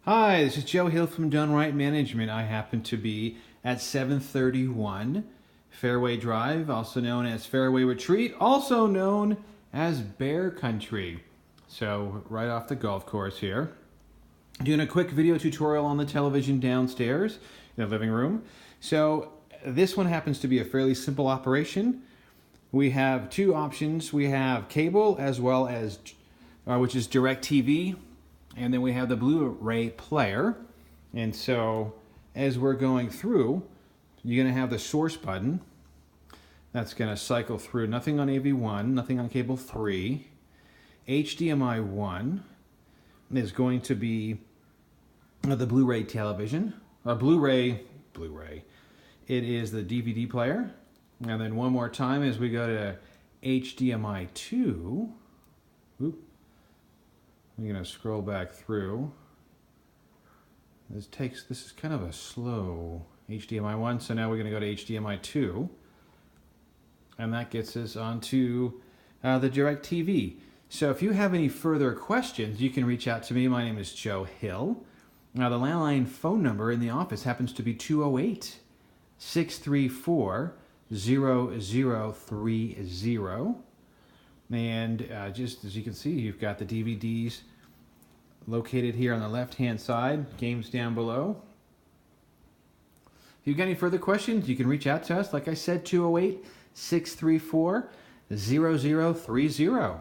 Hi, this is Joe Hill from Done Right Management. I happen to be at 731 Fairway Drive, also known as Fairway Retreat, also known as Bear Country. So right off the golf course here. Doing a quick video tutorial on the television downstairs in the living room. So this one happens to be a fairly simple operation. We have two options. We have cable as well as, which is DirecTV. And then we have the Blu-ray player. And so as we're going through, you're going to have the source button. That's going to cycle through. Nothing on AV1, nothing on cable 3. HDMI 1 is going to be the Blu-ray television. Blu-ray. It is the DVD player. And then one more time as we go to HDMI 2. I'm going to scroll back through. This is kind of a slow HDMI 1, so now we're going to go to HDMI 2. And that gets us onto the DirecTV. So if you have any further questions, you can reach out to me. My name is Joe Hill. Now the landline phone number in the office happens to be 208-634-0030. And just as you can see, you've got the DVDs located here on the left-hand side, games down below. If you've got any further questions, you can reach out to us. Like I said, 208-634-0030.